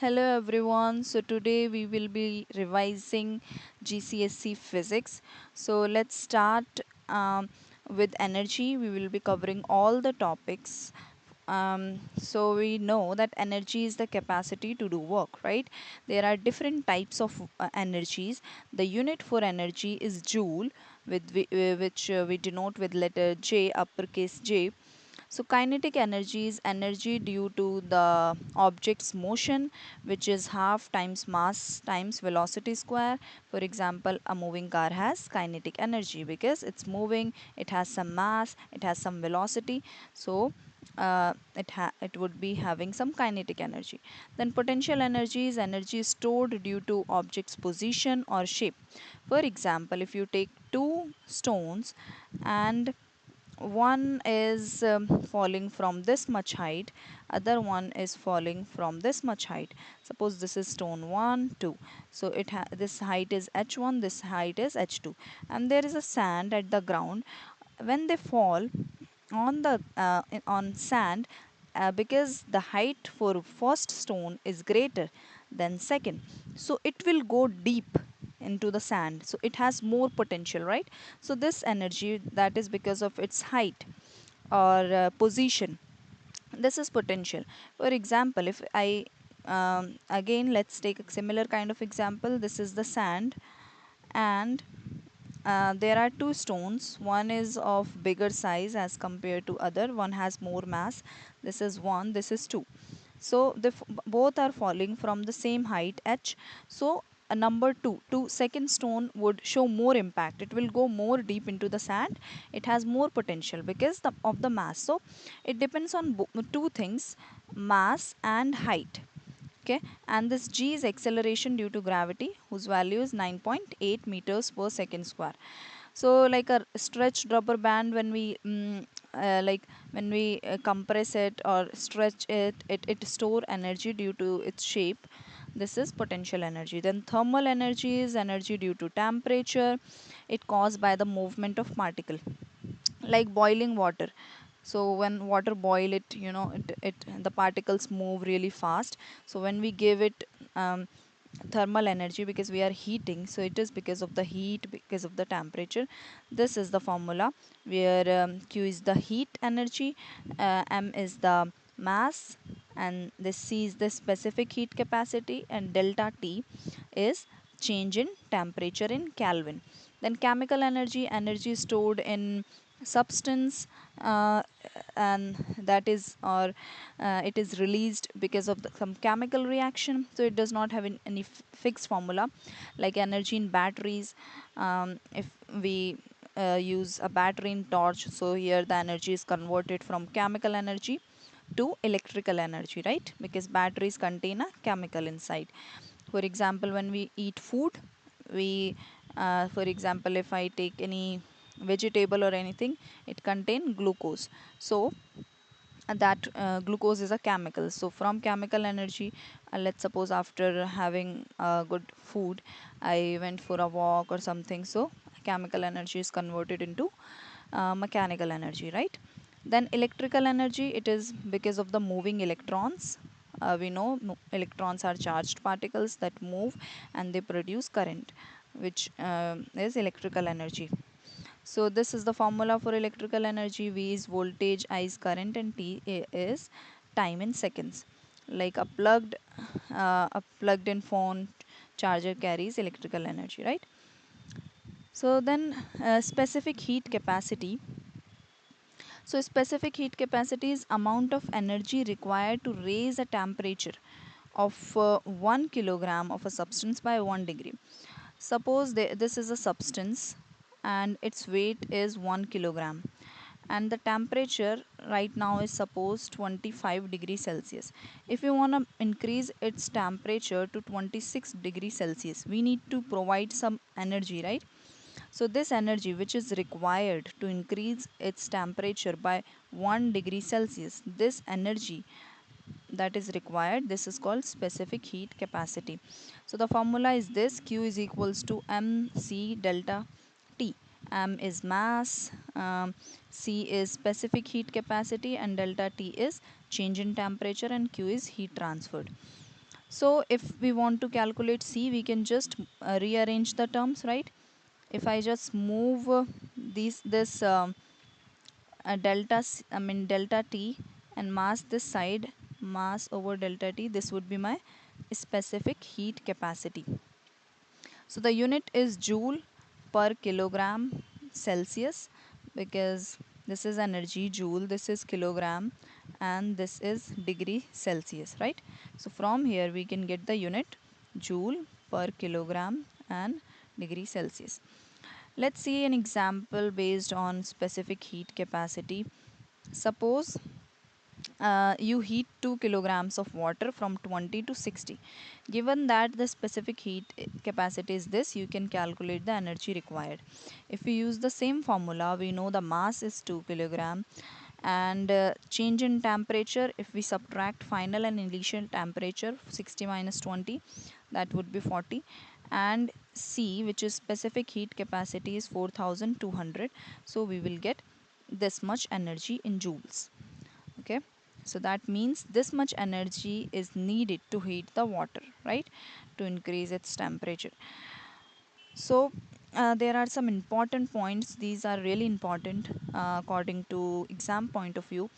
Hello everyone. So today we will be revising GCSE physics. So let's start with energy. We will be covering all the topics. So we know that energy is the capacity to do work, right? There are different types of energies. The unit for energy is joule, which we denote with letter J, uppercase J. So kinetic energy is energy due to the object's motion, which is half times mass times velocity square. For example, a moving car has kinetic energy because it's moving, it has some mass, it has some velocity. So it would be having some kinetic energy. Then potential energy is energy stored due to object's position or shape. For example, if you take two stones and one is falling from this much height, other one is falling from this much height. Suppose this is stone 1 2, so this height is h1, this height is h2, and there is a sand at the ground. When they fall on the on sand, because the height for first stone is greater than second, so it will go deep into the sand, so it has more potential, right? So this energy, that is because of its height or position, this is potential. For example, if I again, let's take a similar kind of example. This is the sand, and there are two stones. One is of bigger size as compared to other, one has more mass. This is 1, this is 2. So both are falling from the same height h. So a number 2, second stone would show more impact, it will go more deep into the sand, it has more potential because of the mass. So it depends on two things, mass and height. Okay, and this g is acceleration due to gravity, whose value is 9.8 meters per second square. So like a stretched rubber band, when we like when we compress it or stretch it, it store energy due to its shape. This is potential energy. Then thermal energy is energy due to temperature, it caused by the movement of particle, like boiling water. So when water boil, it the particles move really fast. So when we give it thermal energy, because we are heating, so it is because of the heat, because of the temperature. This is the formula where q is the heat energy, m is the mass, and this c is the specific heat capacity, and delta t is change in temperature in Kelvin. Then chemical energy, energy stored in substance, uh, and that is, or it is released because of some chemical reaction. So it does not have any fixed formula. Like energy in batteries, if we use a battery in torch, so here the energy is converted from chemical energy to electrical energy, right? Because batteries contain a chemical inside. For example, when we eat food, we for example, if I take any vegetable or anything, it contain glucose. So that glucose is a chemical. So from chemical energy, let's suppose after having good food, I went for a walk or something, so chemical energy is converted into mechanical energy, right? Then electrical energy, it is because of the moving electrons. We know electrons are charged particles that move and they produce current, which is electrical energy. So this is the formula for electrical energy. V is voltage, I is current, and T is time in seconds. Like a plugged in phone charger carries electrical energy, right? So then specific heat capacity. So specific heat capacity is amount of energy required to raise a temperature of 1 kilogram of a substance by 1 degree. Suppose this is a substance and its weight is 1 kilogram, and the temperature right now is suppose 25 degrees Celsius. If you want to increase its temperature to 26 degrees Celsius, we need to provide some energy, right? So this energy which is required to increase its temperature by 1 degree Celsius, this energy that is required, this is called specific heat capacity. So the formula is this: q is equals to mc delta t. M is mass, c is specific heat capacity, and delta t is change in temperature, and q is heat transferred. So if we want to calculate C, we can just rearrange the terms, right? If I just move this delta T and mass this side, mass over delta T, this would be my specific heat capacity. So the unit is joule per kilogram Celsius, because this is energy joule, this is kilogram, and this is degree Celsius, right? So from here we can get the unit joule per kilogram and degree Celsius. Let's see an example based on specific heat capacity. Suppose you heat 2 kilograms of water from 20 to 60. Given that the specific heat capacity is this, you can calculate the energy required. If we use the same formula, we know the mass is 2 kilogram, and change in temperature, if we subtract final and initial temperature 60 minus 20, that would be 40. And C, which is specific heat capacity, is 4200, so we will get this much energy in joules. Okay, so that means this much energy is needed to heat the water, right, to increase its temperature. So there are some important points. These are really important according to exam point of view.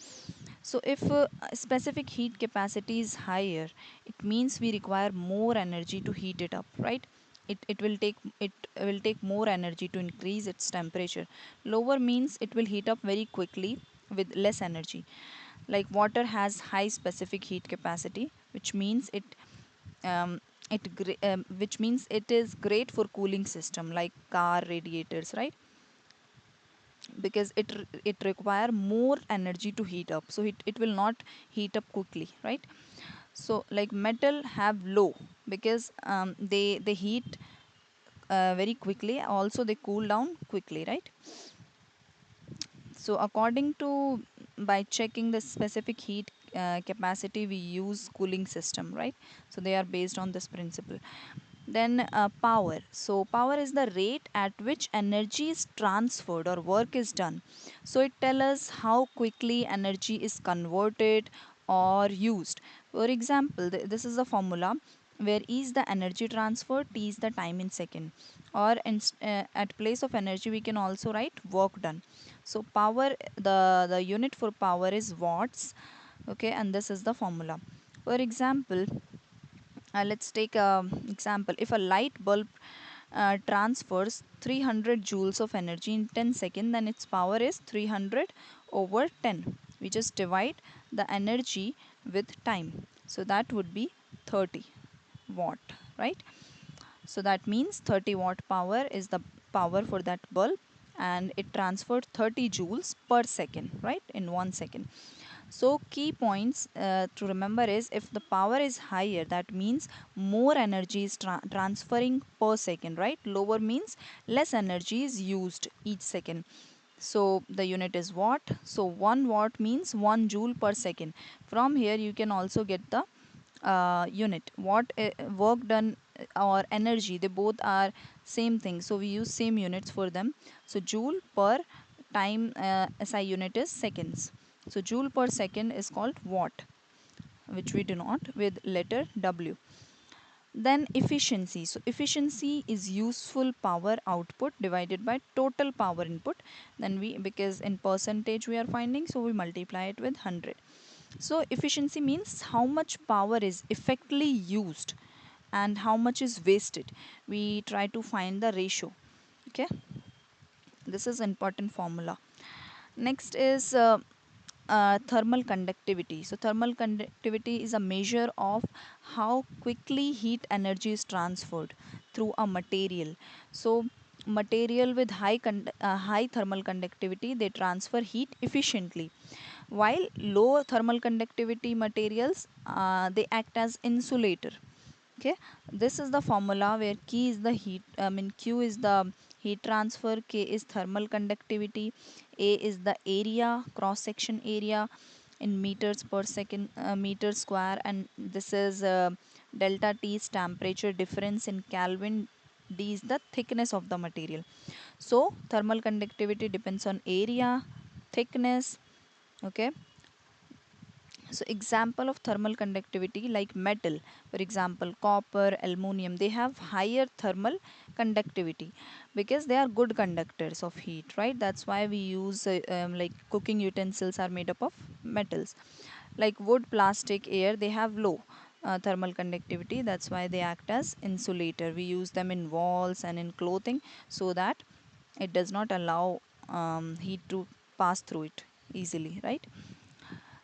So if a specific heat capacity is higher, it means we require more energy to heat it up, right? It will take more energy to increase its temperature. Lower means it will heat up very quickly with less energy. Like water has high specific heat capacity, which means um, which means it is great for cooling system like car radiators, right? Because it require more energy to heat up, so it will not heat up quickly, right? So like metal have low, because they heat very quickly, also they cool down quickly, right? So according to, by checking the specific heat capacity, we use cooling system, right? So they are based on this principle. Then power. So power is the rate at which energy is transferred or work is done. So it tells us how quickly energy is converted or used. For example, this is a formula where E is the energy transfer, T is the time in second. Or at place of energy, we can also write work done. So power, the unit for power is watts. Okay, and this is the formula. For example, let's take a example. If a light bulb transfers 300 joules of energy in 10 seconds, then its power is 300 over 10. We just divide the energy with time, so that would be 30 watt, right? So that means 30 watt power is the power for that bulb, and it transferred 30 joules per second, right, in 1 second. So key points to remember is, if the power is higher, that means more energy is transferring per second, right? Lower means less energy is used each second. So the unit is watt. So 1 watt means 1 joule per second. From here you can also get the unit. What work done or energy, they both are same thing, so we use same units for them. So joule per time, SI unit is seconds. So joule per second is called watt, which we denote with letter W. Then efficiency. So efficiency is useful power output divided by total power input. Then we, because in percentage we are finding, so we multiply it with 100. So efficiency means how much power is effectively used and how much is wasted. We try to find the ratio. Okay, this is important formula. Next is thermal conductivity. So thermal conductivity is a measure of how quickly heat energy is transferred through a material. So material with high thermal conductivity, they transfer heat efficiently, while low thermal conductivity materials, they act as insulator. Okay, this is the formula where key is the heat, Q is the heat transfer, K is thermal conductivity, A is the area, cross section area in meters per second, meter square, and this is delta T is temperature difference in Kelvin, D is the thickness of the material. So thermal conductivity depends on area, thickness, okay, So example of thermal conductivity like metal, for example copper, aluminum, they have higher thermal conductivity because they are good conductors of heat, right? That's why we use like cooking utensils are made up of metals. Like wood, plastic, air, they have low thermal conductivity. That's why they act as insulator. We use them in walls and in clothing so that it does not allow heat to pass through it easily, right?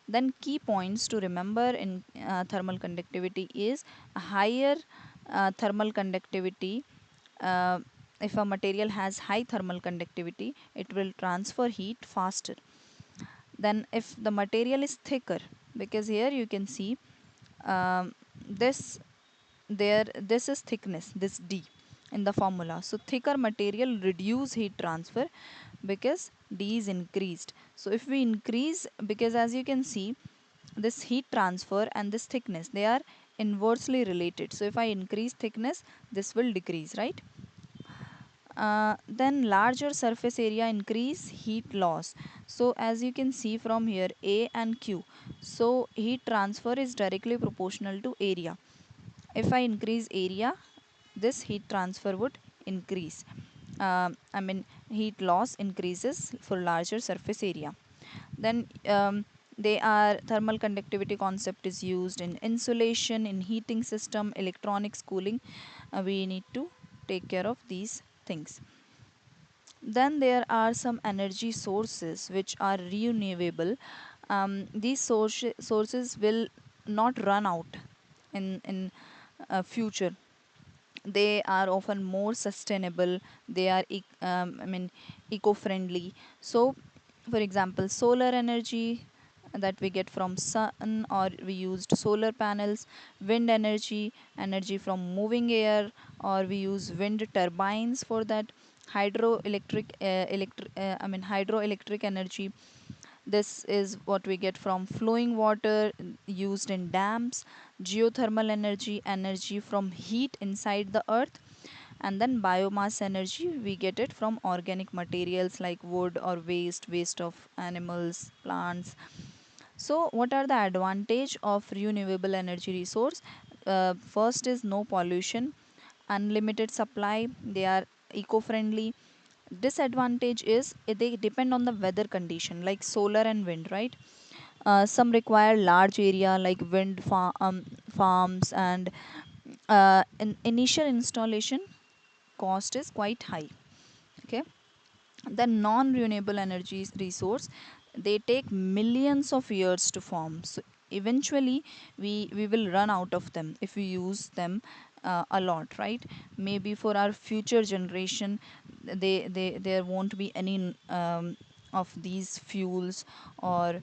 Then key points to remember in thermal conductivity is a higher thermal conductivity. Uh, if a material has high thermal conductivity, it will transfer heat faster than if the material is thicker. Because here you can see this this is thickness, this D in the formula. So thicker material reduce heat transfer because D is increased. So if we increase, because as you can see, this heat transfer and this thickness, they are inversely related. So if I increase thickness, this will decrease, right? Then larger surface area increase heat loss. So as you can see from here, A and Q, so heat transfer is directly proportional to area. If I increase area, this heat transfer would increase. I mean, heat loss increases for larger surface area. Then they are thermal conductivity concept is used in insulation, in heating system, electronics, cooling. We need to take care of these things. Then there are some energy sources which are renewable. These sources will not run out in future. They are often more sustainable. They are I mean eco-friendly. So for example, solar energy that we get from sun, or we used solar panels. Wind energy, energy from moving air, or we use wind turbines for that. Hydroelectric energy, this is what we get from flowing water used in dams. Geothermal energy, energy from heat inside the earth. And then biomass energy, we get it from organic materials like wood or waste of animals, plants. So what are the advantage of renewable energy resource? First is no pollution, unlimited supply, they are eco-friendly. Disadvantage is they depend on the weather condition like solar and wind, right? Some require large area like farms, and in initial installation cost is quite high. Okay. The non-renewable energy resource, they take millions of years to form. So eventually we will run out of them if we use them a lot, right? Maybe for our future generation, there won't be any of these fuels or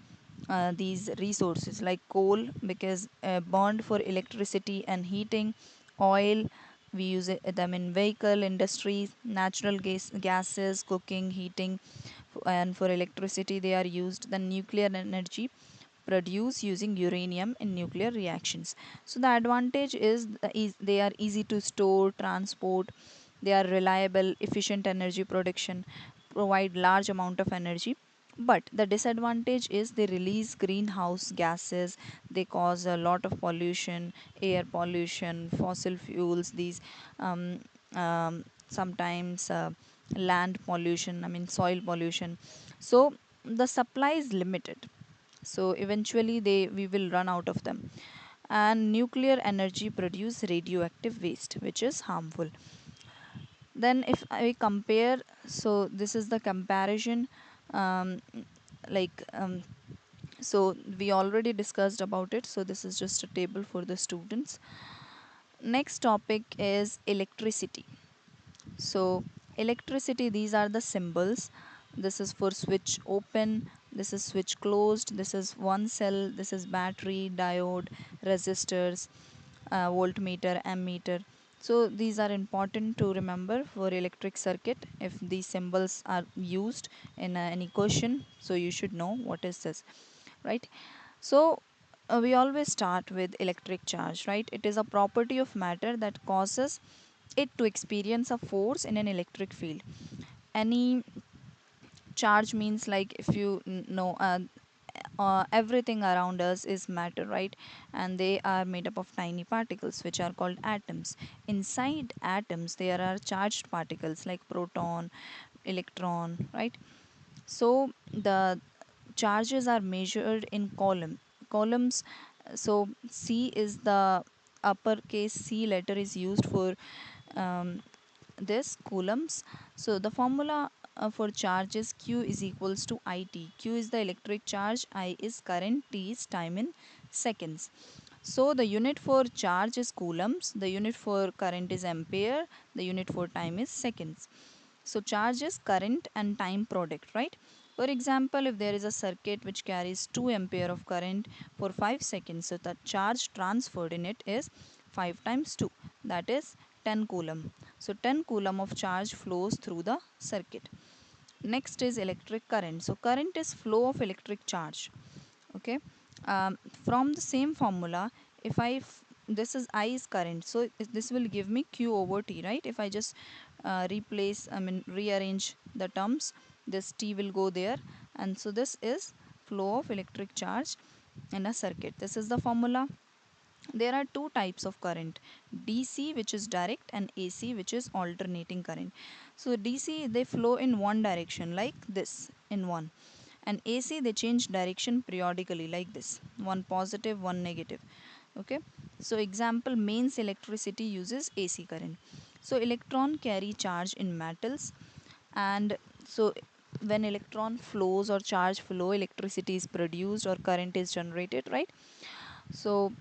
these resources like coal, because burned for electricity and heating. Oil, we use them in vehicle industries. Natural gases, cooking, heating, and for electricity they are used. The nuclear energy produced using uranium in nuclear reactions. So the advantage is they are easy to store, transport. They are reliable, efficient energy production, provide large amount of energy. But the disadvantage is they release greenhouse gases. They cause a lot of pollution, air pollution, fossil fuels, these um, sometimes land pollution, I mean soil pollution. So the supply is limited. So eventually we will run out of them. And nuclear energy produce radioactive waste which is harmful. Then if I compare, so this is the comparison, um, like so we already discussed about it, so this is just a table for the students. Next topic is electricity. So electricity, these are the symbols. This is for switch open, this is switch closed, this is one cell, this is battery, diode, resistors, voltmeter, ammeter. So these are important to remember for electric circuit. If these symbols are used in any question, so you should know what is this, right? So we always start with electric charge, right? It is a property of matter that causes it to experience a force in an electric field. Any charge means, like if you know everything around us is matter, right? And they are made up of tiny particles which are called atoms. Inside atoms there are charged particles like proton, electron, right? So the charges are measured in columns. So C is the uppercase C letter is used for um, this coulombs. So the formula for charge is Q is equals to IT. Q is the electric charge, I is current, T is time in seconds. So the unit for charge is coulombs, the unit for current is ampere, the unit for time is seconds. So charge is current and time product, right? For example, if there is a circuit which carries 2 ampere of current for 5 seconds, so the charge transferred in it is 5 times 2, that is 10 coulomb. So 10 coulomb of charge flows through the circuit. Next is electric current. So current is flow of electric charge. Okay. From the same formula, if this is I is current, so this will give me Q over T, right? If I just rearrange the terms, this T will go there, and so this is flow of electric charge in a circuit. This is the formula. There are two types of current, DC which is direct and AC which is alternating current. So DC they flow in one direction like this in one, and AC they change direction periodically like this, one positive one negative. Okay, so example, mains electricity uses AC current. So electron carry charge in metals, and so when electron flows or charge flow, electricity is produced or current is generated, right? So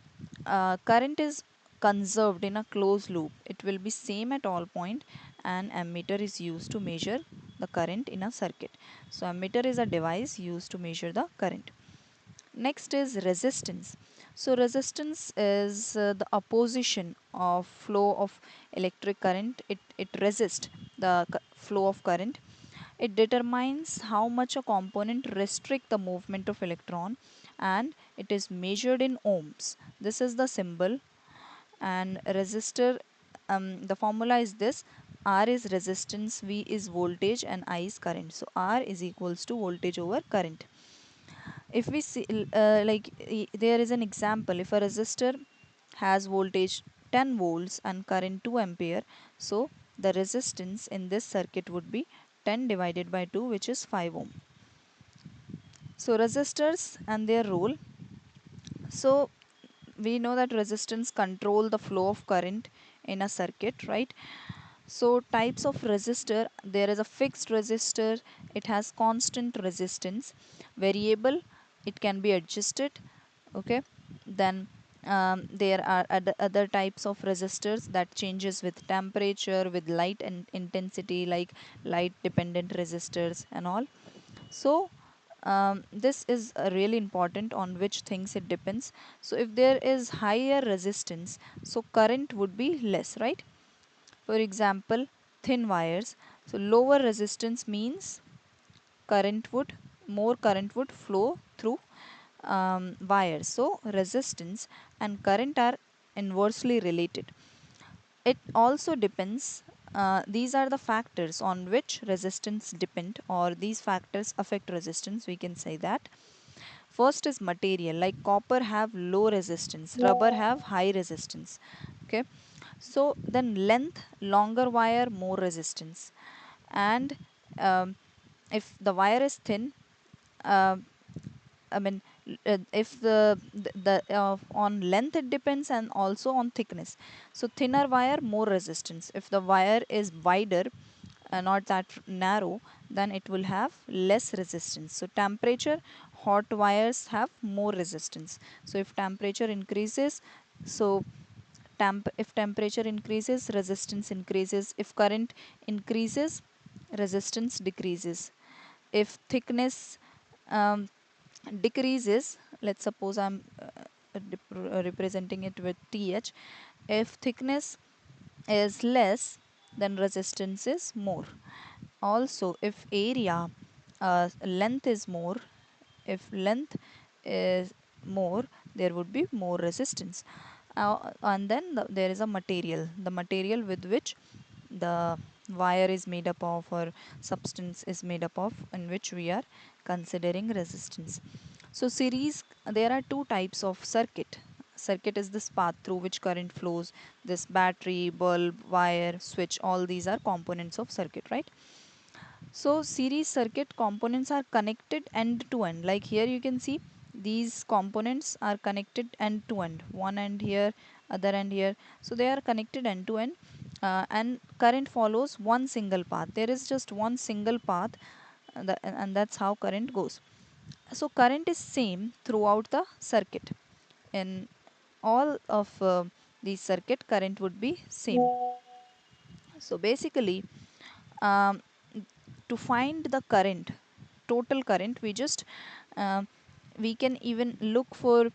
current is conserved in a closed loop. It will be same at all point, and ammeter is used to measure the current in a circuit. So ammeter is a device used to measure the current. Next is resistance. So resistance is the opposition of flow of electric current. It resists the flow of current. It determines how much a component restrict the movement of electron, and it is measured in ohms. This is the symbol. And resistor, the formula is this: R is resistance, V is voltage, and I is current. So R is equals to voltage over current. If we see there is an example, if a resistor has voltage 10 volts and current 2 ampere, so the resistance in this circuit would be 10 divided by 2, which is 5 ohm. So resistors and their role. So we know that resistance control the flow of current in a circuit, right? So types of resistor, there is a fixed resistor, it has constant resistance. Variable, it can be adjusted. Okay, then there are other types of resistors that changes with temperature, with light and intensity, like light dependent resistors and all. So this is really important on which things it depends. So if there is higher resistance, so current would be less, right? For example, thin wires. So lower resistance means current would more current would flow through wires. So resistance and current are inversely related. It also depends. These are the factors on which resistance depend, or these factors affect resistance. We can say that. First is material, like copper have low resistance, rubber have high resistance. Okay, so then length, longer wire, more resistance. And um, if the wire is thin, uh, I mean, if on length it depends, and also on thickness. So thinner wire, more resistance. If the wire is wider, not that narrow, then it will have less resistance. So temperature, hot wires have more resistance. So if temperature increases, so if temperature increases, resistance increases. If current increases, resistance decreases. If thickness um, decreases, let's suppose I'm representing it with th. If thickness is less, then resistance is more. Also, if area, length is more, if length is more, there would be more resistance. And then there is a material, the material with which the wire is made up of, or substance is made up of, in which we are considering resistance. So series, there are two types of circuit. Circuit is this path through which current flows. This battery, bulb, wire, switch, all these are components of circuit, right? So series circuit components are connected end to end. Like here you can see these components are connected end to end. One end here, other end here. So they are connected end to end, and current follows one single path. There is just one single path, and that's how current goes. So current is same throughout the circuit. In all of these circuit, current would be same. So basically, um, to find the current, total current, we just uh, we can even look for,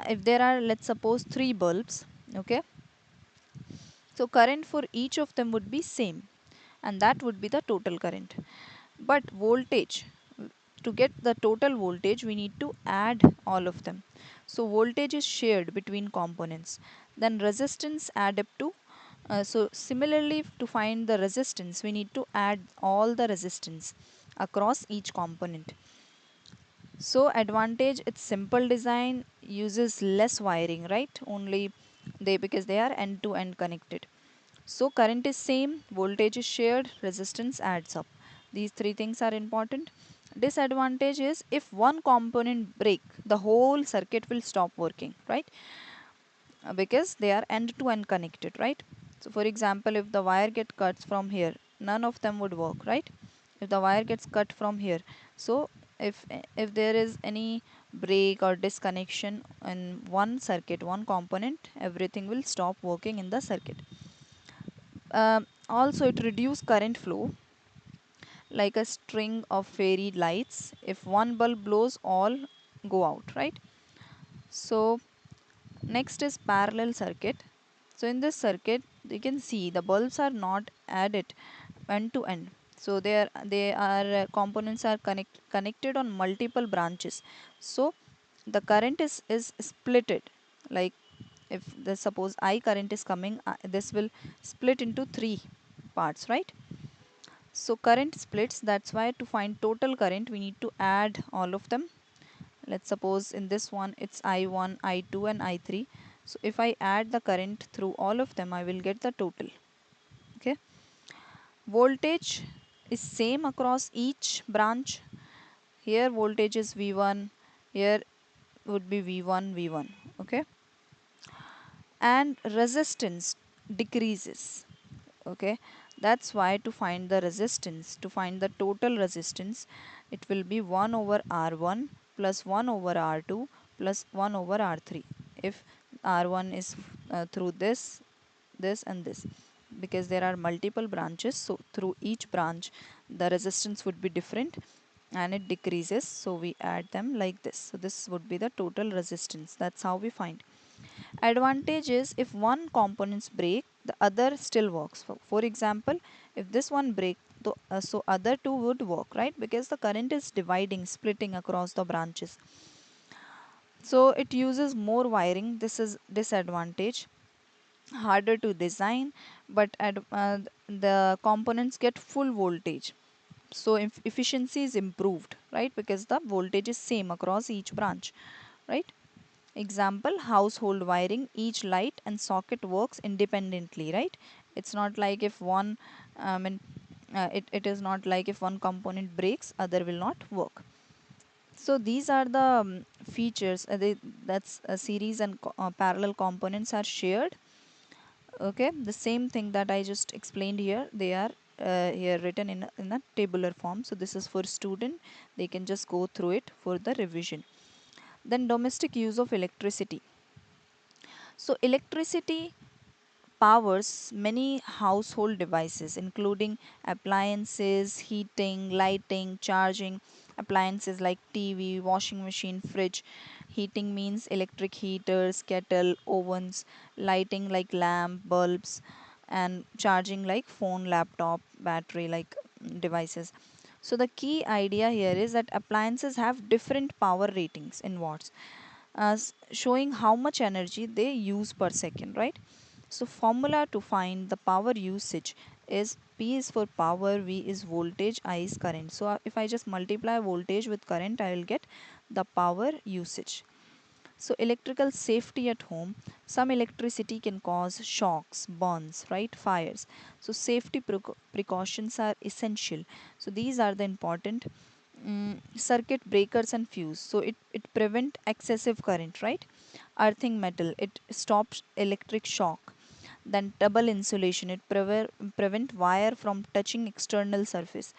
if there are, let's suppose, three bulbs. Okay, so current for each of them would be same, and that would be the total current. But voltage, to get the total voltage, we need to add all of them. So voltage is shared between components. Then resistance add up to, so similarly, to find the resistance, we need to add all the resistance across each component. So advantage, it's simple design, uses less wiring, right? Only they, because they are end to end connected. So current is same, voltage is shared, resistance adds up. These three things are important. Disadvantage is if one component break, the whole circuit will stop working, right? Because they are end to end connected, right? So for example, if the wire get cuts from here, none of them would work, right? If the wire gets cut from here, so if there is any break or disconnection in one circuit, one component, everything will stop working in the circuit. Also, it reduce current flow like a string of fairy lights. If one bulb blows, all go out, right? So next is parallel circuit. So in this circuit, you can see the bulbs are not added end to end. So they are components are connected on multiple branches. So the current is splitted. Like if the suppose I current is coming, this will split into three parts, right? So current splits. That's why to find total current, we need to add all of them. Let's suppose in this one it's I1, I2 and I3. So if I add the current through all of them, I will get the total. Okay. Voltage is same across each branch. Here voltage is V1, here would be V1, V1. Okay. And resistance decreases. Okay, that's why to find the resistance, to find the total resistance, it will be 1 over R1 plus 1 over R2 plus 1 over R3. If R1 is through this and this, because there are multiple branches, so through each branch the resistance would be different and it decreases, so we add them like this. So this would be the total resistance. That's how we find. Advantage is if one components break, the other still works. For example, if this one break, so other two would work, right? Because the current is dividing, splitting across the branches. So it uses more wiring. This is disadvantage. Harder to design, but the components get full voltage. So if efficiency is improved, right? Because the voltage is same across each branch, right? Example, household wiring, each light and socket works independently, right? It's not like if one, I mean, it is not like if one component breaks, other will not work. So these are the features. That's a series and parallel components are shared. Okay, the same thing that I just explained here, they are here written in a tabular form. So this is for student. They can just go through it for the revision. Then domestic use of electricity. So electricity powers many household devices, including appliances, heating, lighting, charging. Appliances like TV, washing machine, fridge. Heating means electric heaters, kettle, ovens. Lighting like lamp, bulbs, and charging like phone, laptop, battery like devices. So the key idea here is that appliances have different power ratings in watts, showing how much energy they use per second, right? So formula to find the power usage is P is for power, V is voltage, I is current. So if I just multiply voltage with current, I will get the power usage. So electrical safety at home, some electricity can cause shocks, burns, right, fires. So safety precautions are essential. So these are the important circuit breakers and fuse. So it prevent excessive current, right. Earthing metal, it stops electric shock. Then double insulation, it prevent wire from touching external surface.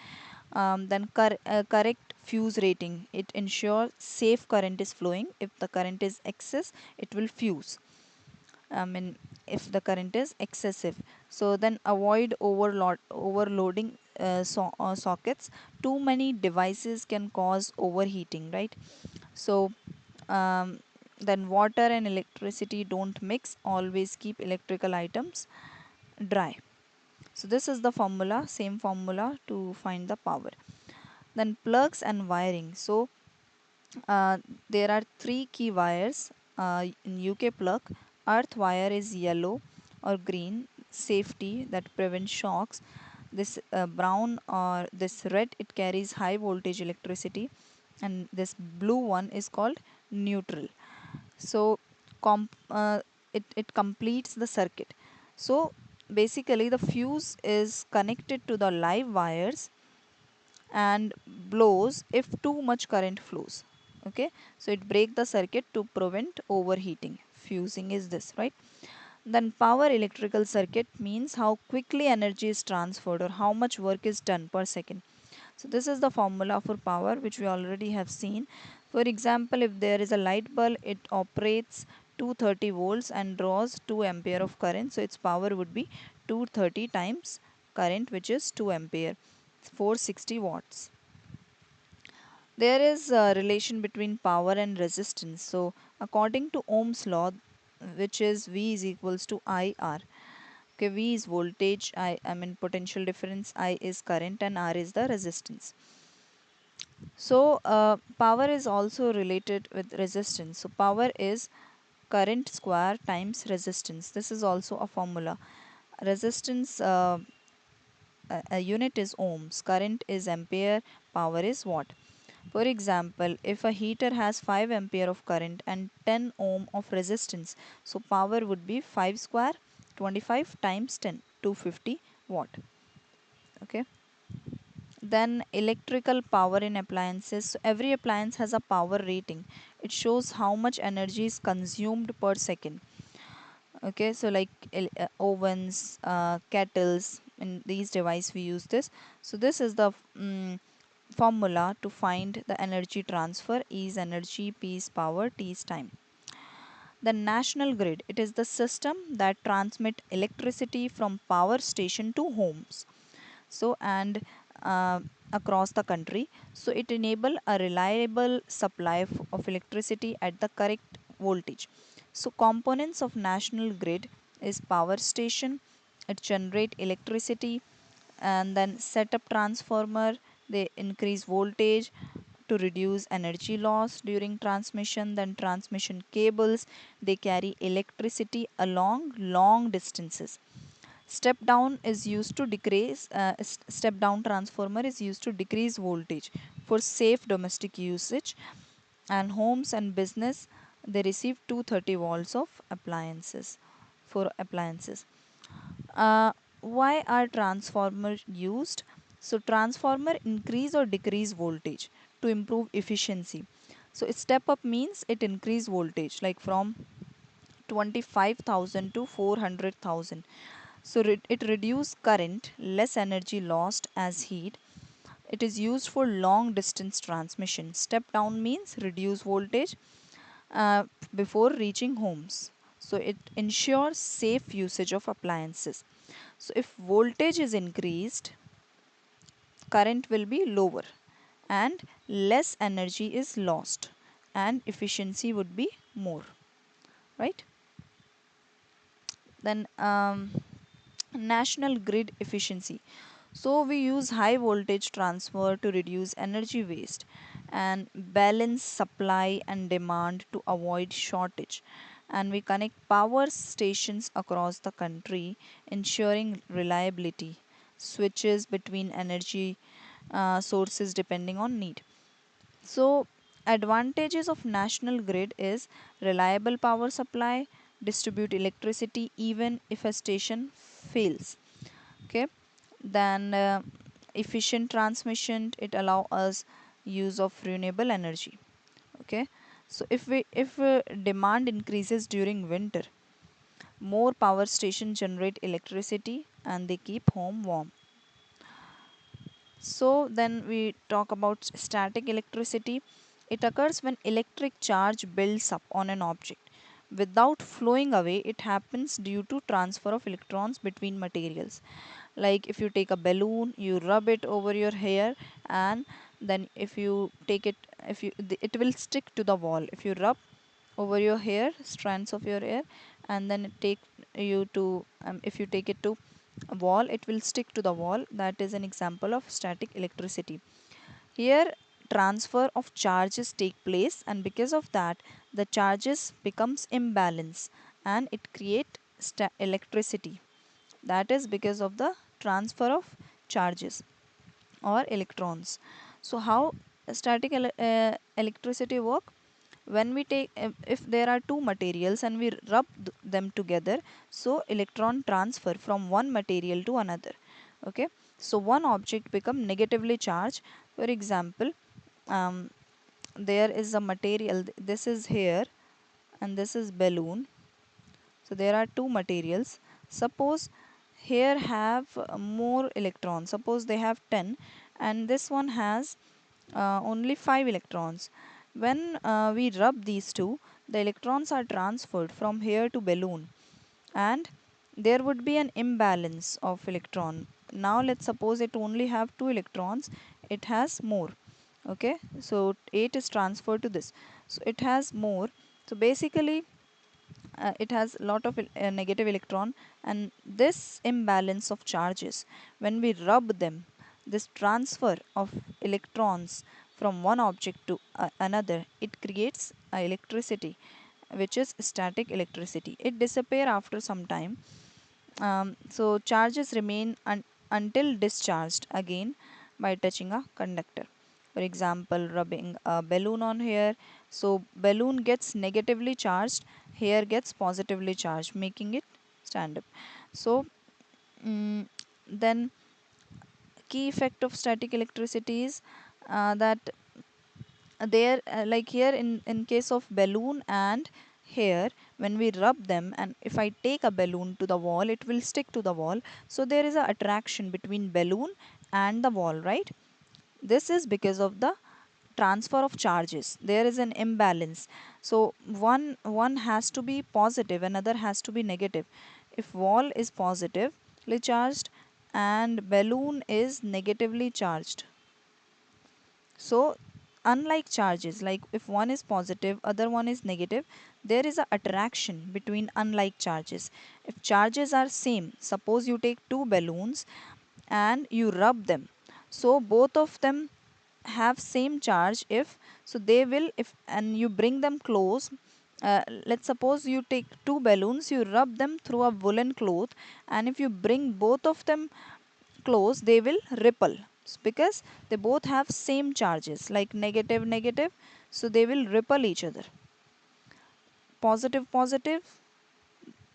Then correct fuse rating, it ensures safe current is flowing. If the current is excess, it will fuse. I mean, if the current is excessive. So then avoid overloading sockets. Too many devices can cause overheating, right. So um, then water and electricity don't mix. Always keep electrical items dry. So this is the formula, same formula to find the power. Then plugs and wiring. So uh, there are three key wires in UK plug. Earth wire is yellow or green, safety that prevents shocks. This brown or this red, it carries high voltage electricity, and this blue one is called neutral. So it completes the circuit. So basically the fuse is connected to the live wires and blows if too much current flows. Okay, so it break the circuit to prevent overheating. Fusing is this, right. Then power electrical circuit means how quickly energy is transferred or how much work is done per second. So this is the formula for power which we already have seen. For example, if there is a light bulb, it operates 230 volts and draws 2 ampere of current. So its power would be 230 times current, which is 2 ampere, 460 watts. There is a relation between power and resistance. So according to Ohm's law, which is V is equals to IR. Okay, V is voltage, I mean potential difference, I is current, and R is the resistance. So power is also related with resistance. So power is current square times resistance. This is also a formula. Resistance, a unit is ohms, current is ampere, power is watt. For example, if a heater has 5 ampere of current and 10 ohm of resistance, so power would be 5 square, 25 times 10, 250 watt. Okay. Then electrical power in appliances. So every appliance has a power rating. It shows how much energy is consumed per second. Okay, so like ovens, kettles, in these devices we use this. So this is the formula to find the energy transfer. E is energy, P is power, T is time. The national grid, it is the system that transmit electricity from power station to homes. So and uh, across the country. So it enable a reliable supply of electricity at the correct voltage. So components of national grid is power station, it generate electricity, and then set up transformer, they increase voltage to reduce energy loss during transmission. Then transmission cables, they carry electricity along long distances. Step down is used to decrease, step down transformer is used to decrease voltage for safe domestic usage. And homes and business, they receive 230 volts of appliances for appliances. Why are transformers used? So transformer increase or decrease voltage to improve efficiency. So step up means it increase voltage like from 25,000 to 400,000. So it reduce current, less energy lost as heat. It is used for long distance transmission. Step down means reduce voltage uh, before reaching homes. So it ensures safe usage of appliances. So if voltage is increased, current will be lower and less energy is lost and efficiency would be more, right. Then national grid efficiency. So we use high voltage transfer to reduce energy waste and balance supply and demand to avoid shortage. and we connect power stations across the country, ensuring reliability, switches between energy sources depending on need. So, advantages of national grid is reliable power supply, distribute electricity even if a station fails. Okay, then efficient transmission, it allow us use of renewable energy. Okay, so if demand increases during winter, more power stations generate electricity and they keep home warm. So then we talk about static electricity. It occurs when electric charge builds up on an object. Without flowing away, it happens due to transfer of electrons between materials. Like if you take a balloon, you rub it over your hair, and then if you take it, if you it will stick to the wall. If you rub over your hair, strands of your hair, and then take you to if you take it to a wall, it will stick to the wall. That is an example of static electricity. Here transfer of charges take place, and because of that the charges becomes imbalance and it create electricity. That is because of the transfer of charges or electrons. So how static electricity work? When we take if there are two materials and we rub them together, so electron transfer from one material to another. Okay, so one object become negatively charged. For example, um, there is a material, this is here and this is balloon. So there are two materials. Suppose here have more electrons. Suppose they have 10 and this one has only 5 electrons. When we rub these two, the electrons are transferred from here to balloon and there would be an imbalance of electron. Now let's suppose it only have 2 electrons, it has more. Okay, so 8 is transferred to this, so it has more. So basically it has a lot of negative electron, and this imbalance of charges, when we rub them, this transfer of electrons from one object to another, it creates electricity, which is static electricity. It disappear after some time. So charges remain until discharged again by touching a conductor. For example, rubbing a balloon on here. So balloon gets negatively charged, here gets positively charged, making it stand up. So mm, then key effect of static electricity is that there like here in case of balloon and here, when we rub them and if I take a balloon to the wall, it will stick to the wall. So there is a attraction between balloon and the wall, right? This is because of the transfer of charges. There is an imbalance. So one has to be positive, another has to be negative. If wall is positively charged and balloon is negatively charged, so unlike charges, like if one is positive, other one is negative, there is a attraction between unlike charges. If charges are same, suppose you take two balloons and you rub them, so both of them have same charge. If so, they will, if and you bring them close. Let's suppose you take two balloons, you rub them through a woolen cloth, and if you bring both of them close, they will ripple because they both have same charges, like negative negative, so they will repel each other. Positive positive,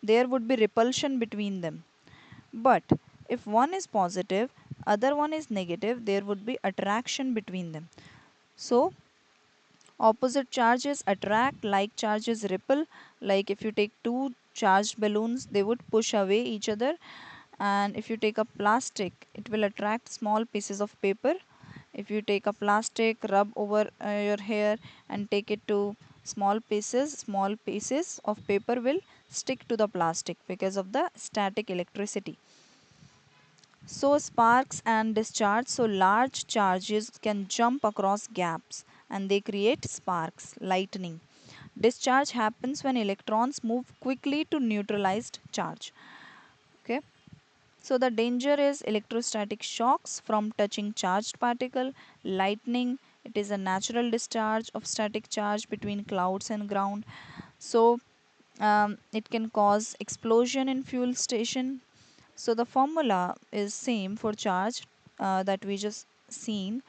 there would be repulsion between them. But if one is positive, other one is negative, there would be attraction between them. So opposite charges attract, like charges repel. Like if you take two charged balloons, they would push away each other. And if you take a plastic, it will attract small pieces of paper. If you take a plastic, rub over your hair and take it to small pieces of paper will stick to the plastic because of the static electricity. So sparks and discharge, so large charges can jump across gaps and they create sparks, lightning. Discharge happens when electrons move quickly to neutralized charge. Okay. So the danger is electrostatic shocks from touching charged particle, lightning. It is a natural discharge of static charge between clouds and ground. So It can cause explosion in fuel station. So the formula is same for charge that we just seen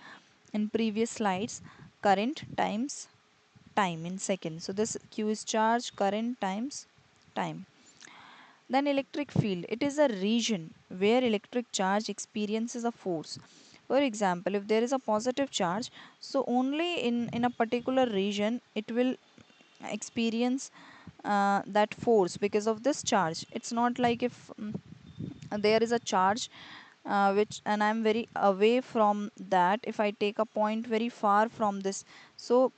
in previous slides. Current times time in seconds. So this Q is charge, current times time. Then electric field. It is a region where electric charge experiences a force. For example, if there is a positive charge, so only in a particular region it will experience that force because of this charge. It's not like if there is a charge which and I'm very away from that, if I take a point very far from this, so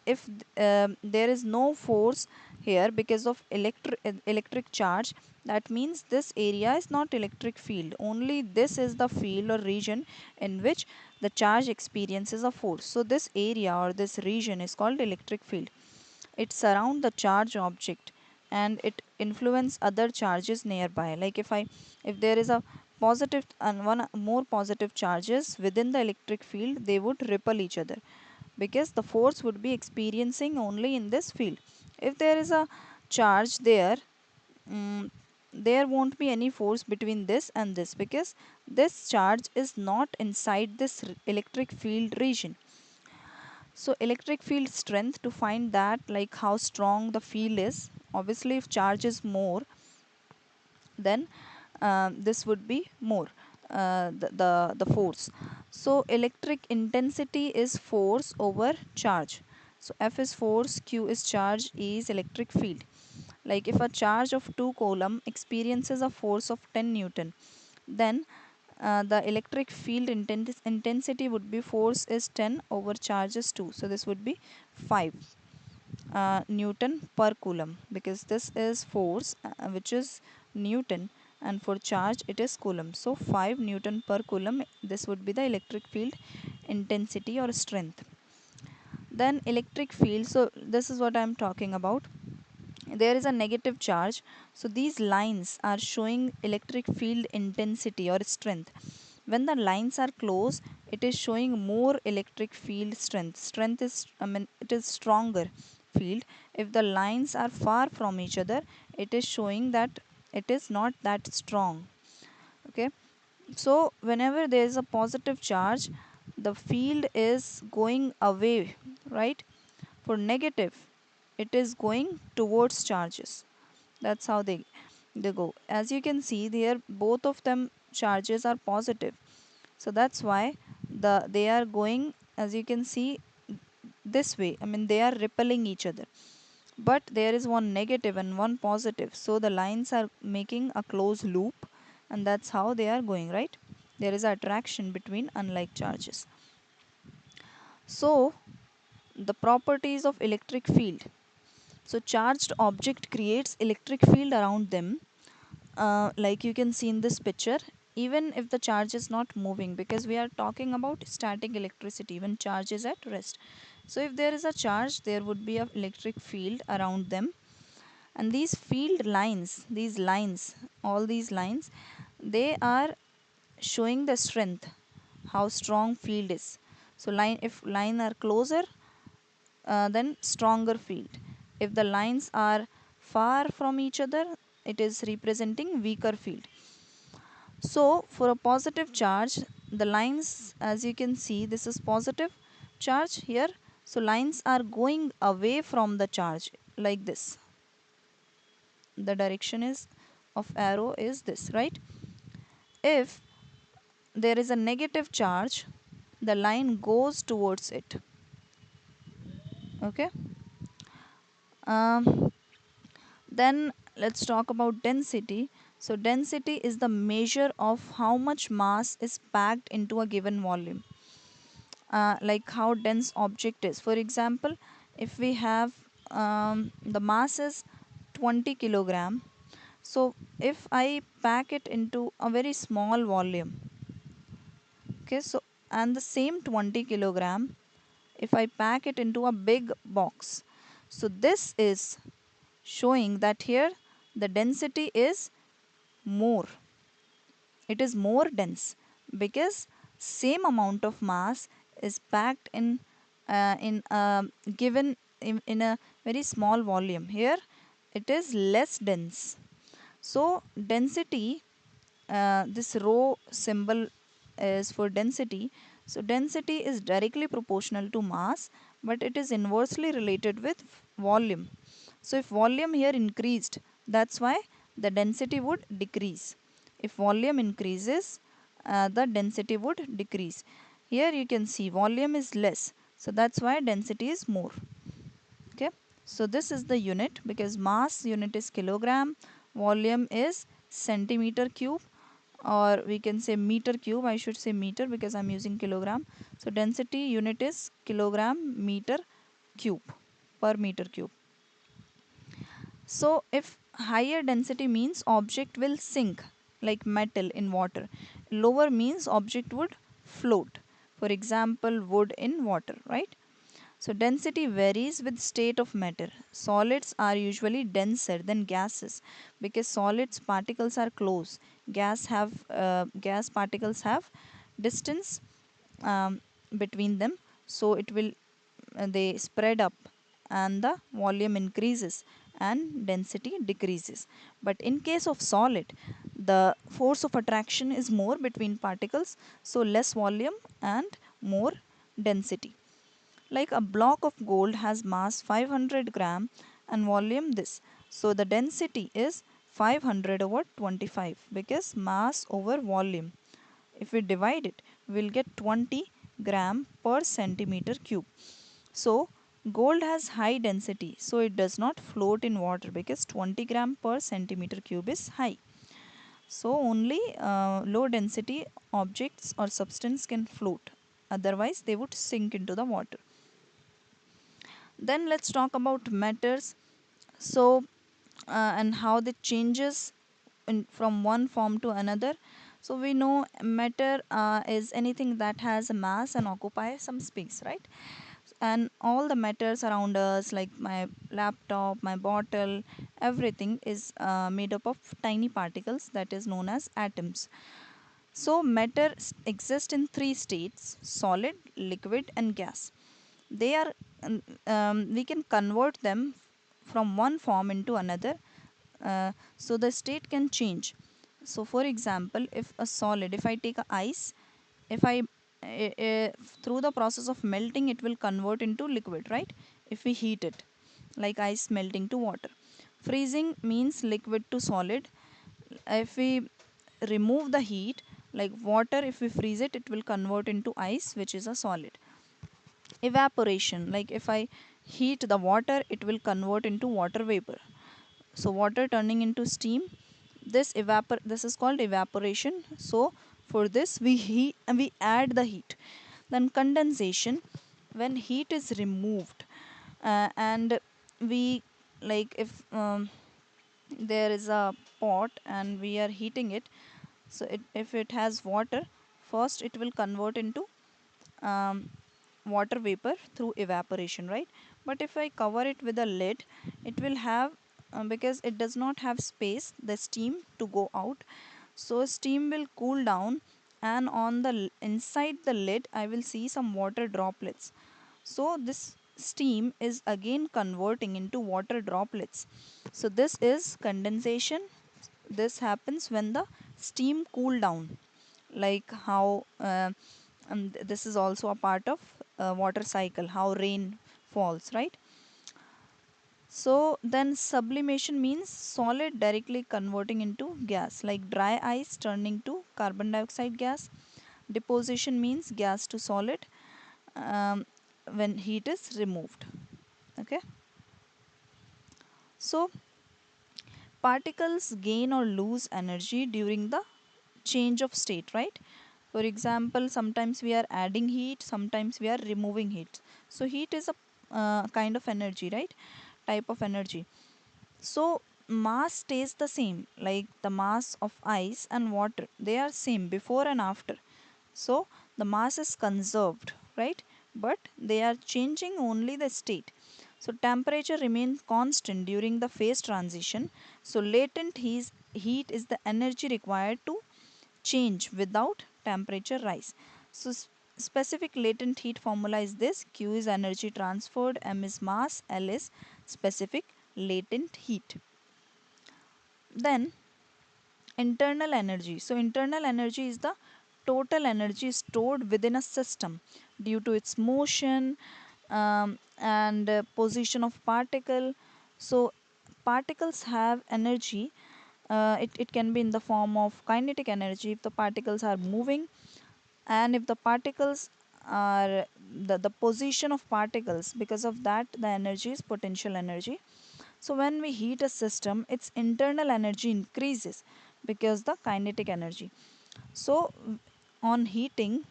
if there is no force here because of electric charge, that means this area is not electric field, only this is the field or region in which the charge experiences a force. So this area or this region is called electric field. It surround the charge object and it influence other charges nearby. Like if there is a positive and one more positive charges within the electric field, they would repel each other because the force would be experiencing only in this field. If there is a charge there, mm, there won't be any force between this and this because this charge is not inside this electric field region. So electric field strength, to find that like how strong the field is, obviously if charge is more, then this would be more the force. So electric intensity is force over charge. So F is force, Q is charge, E is electric field. Like if a charge of 2 coulomb experiences a force of 10 Newton, then the electric field intensity would be force is 10 over charge is 2. So this would be 5 Newton per coulomb because this is force which is Newton, and for charge it is coulomb. So 5 Newton per coulomb, this would be the electric field intensity or strength. Then electric field, so this is what I am talking about. There is a negative charge, so these lines are showing electric field intensity or strength. When the lines are close, it is showing more electric field strength. Strength is, I mean, it is stronger field. If the lines are far from each other, it is showing that it is not that strong. Okay, so whenever there is a positive charge, the field is going away, right? For negative, it is going towards charges. That's how they go. As you can see there, both of them charges are positive, so that's why they are going, as you can see, this way. I mean, they are repelling each other, but there is one negative and one positive, so the lines are making a closed loop, and that's how they are going, right? There is attraction between unlike charges. So the properties of electric field. So charged object creates electric field around them, like you can see in this picture, even if the charge is not moving, because we are talking about static electricity when charge is at rest. So if there is a charge, there would be an electric field around them, and these field lines, these lines, all these lines, they are showing the strength, how strong field is. So line, if line are closer, then stronger field. If the lines are far from each other, it is representing weaker field. So for a positive charge, the lines, as you can see, this is positive charge here. So lines are going away from the charge like this. The direction is of arrow is this, right? If there is a negative charge, the line goes towards it. Okay. Um, Then let's talk about density. So density is the measure of how much mass is packed into a given volume. Like how dense object is. For example, if we have the mass is 20 kilogram. So if I pack it into a very small volume, okay, so and the same 20 kilogram, if I pack it into a big box, so this is showing that here the density is more. It is more dense because same amount of mass is packed in given in a very small volume. Here it is less dense. So density, this rho symbol is for density. So density is directly proportional to mass, but it is inversely related with volume. So if volume here increased, that's why the density would decrease. If volume increases, the density would decrease. Here you can see volume is less, so that's why density is more. Okay, so this is the unit, because mass unit is kilogram, volume is centimeter cube, or we can say meter cube. I should say meter because I'm using kilogram. So density unit is kilogram meter cube per meter cube. So if higher density means object will sink like metal in water, lower means object would float, for example wood in water, right? So density varies with state of matter. Solids are usually denser than gases because solids particles are close. Gas particles have distance um, between them, so it will they spread up and the volume increases and density decreases. But in case of solid, the force of attraction is more between particles, so less volume and more density. Like a block of gold has mass 500 gram and volume this. So the density is 500 over 25 because mass over volume. If we divide it, we will get 20 gram per centimeter cube. So gold has high density, so it does not float in water because 20 gram per centimeter cube is high. So only low density objects or substance can float. Otherwise, they would sink into the water. Then let's talk about matters. So and how they changes from one form to another. So we know matter is anything that has a mass and occupy some space, right? And all the matters around us, like my laptop, my bottle, everything is made up of tiny particles that is known as atoms. So matter exists in three states: solid, liquid and gas. They are we can convert them from one form into another, so the state can change. So for example, if a solid, if I take a ice, if I through the process of melting it will convert into liquid, right? If we heat it, like ice melting to water. Freezing means liquid to solid. If we remove the heat, like water, if we freeze it, it will convert into ice, which is a solid. Evaporation, like if I heat the water, it will convert into water vapor. So water turning into steam, this is called evaporation. So for this we add the heat. Then condensation, when heat is removed, and we, like if there is a pot and we are heating it, so if it has water, first it will convert into um, water vapor through evaporation, right? But if I cover it with a lid, it will have because it does not have space the steam to go out, so steam will cool down, and on the inside the lid I will see some water droplets. So this steam is again converting into water droplets. So this is condensation. This happens when the steam cool down, like how this is also a part of water cycle, how rain falls, right? So then sublimation means solid directly converting into gas, like dry ice turning to carbon dioxide gas. Deposition means gas to solid when heat is removed. Okay. So particles gain or lose energy during the change of state, right? For example, sometimes we are adding heat, sometimes we are removing heat. So heat is a kind of energy, right? Type of energy. So mass stays the same, like the mass of ice and water, they are same before and after. So the mass is conserved, right? But they are changing only the state. So temperature remains constant during the phase transition. So latent heat is the energy required to change without temperature rise. So specific latent heat formula is this: Q is energy transferred, M is mass, L is specific latent heat. Then internal energy. So internal energy is the total energy stored within a system due to its motion and position of particle. So particles have energy. It can be in the form of kinetic energy if the particles are moving, and if the particles are the position of particles, because of that the energy is potential energy. So when we heat a system, its internal energy increases because the kinetic energy. So on heating,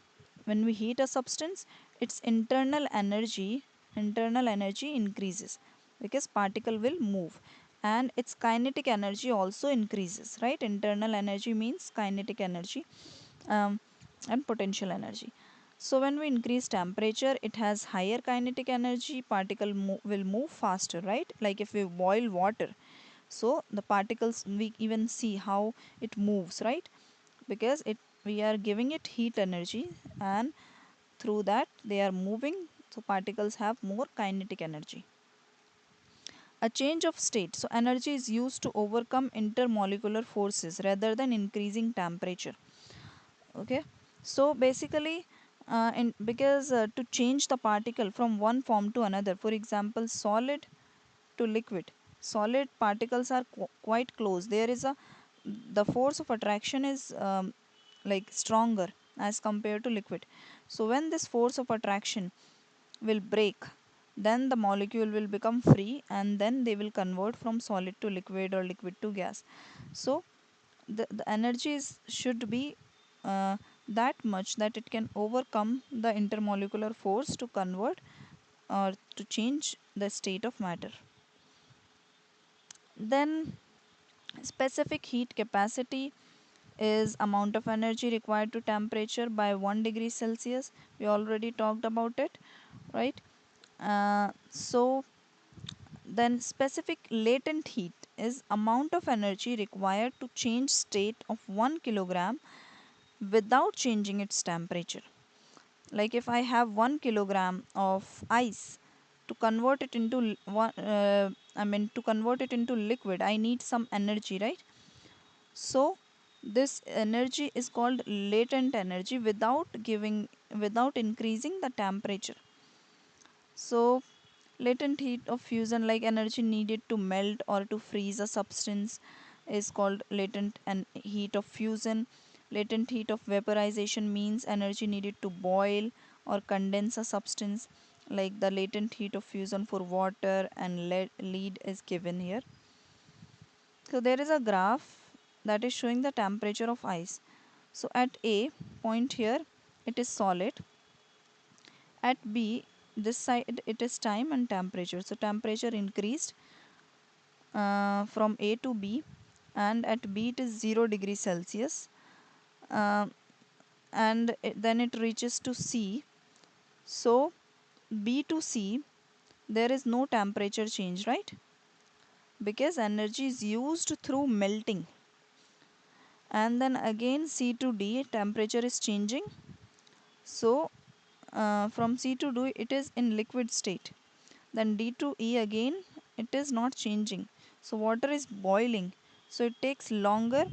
when we heat a substance, its internal energy increases because particle will move, and its kinetic energy also increases, right? Internal energy means kinetic energy, um, and potential energy. So when we increase temperature, it has higher kinetic energy, particle will move faster, right? Like if we boil water, so the particles, we even see how it moves, right? Because it, we are giving it heat energy, and through that they are moving, so particles have more kinetic energy. A change of state, so energy is used to overcome intermolecular forces rather than increasing temperature. Okay, so basically because to change the particle from one form to another, for example solid to liquid, solid particles are quite close, there is a, the force of attraction is like stronger as compared to liquid. So when this force of attraction will break, then the molecule will become free, and then they will convert from solid to liquid or liquid to gas. So the energy should be uh, that much that it can overcome the intermolecular force to convert or to change the state of matter. Then specific heat capacity is amount of energy required to temperature by 1 degree Celsius. We already talked about it, right? So then specific latent heat is amount of energy required to change state of 1 kilogram without changing its temperature. Like if I have 1 kilogram of ice, to convert it into to convert it into liquid, I need some energy, right? So this energy is called latent energy without increasing the temperature. So latent heat of fusion, like energy needed to melt or to freeze a substance, is called latent and heat of fusion. Latent heat of vaporization means energy needed to boil or condense a substance, like the latent heat of fusion for water and lead is given here. So there is a graph that is showing the temperature of ice. So at A point here it is solid, at B this side it is time and temperature. So temperature increased from A to B, and at B it is 0 degree Celsius, uh, and then it reaches to C. So B to C there is no temperature change, right? Because energy is used through melting. And then again C to D temperature is changing. So from C to D it is in liquid state. Then D to E again it is not changing. So water is boiling. So it takes longer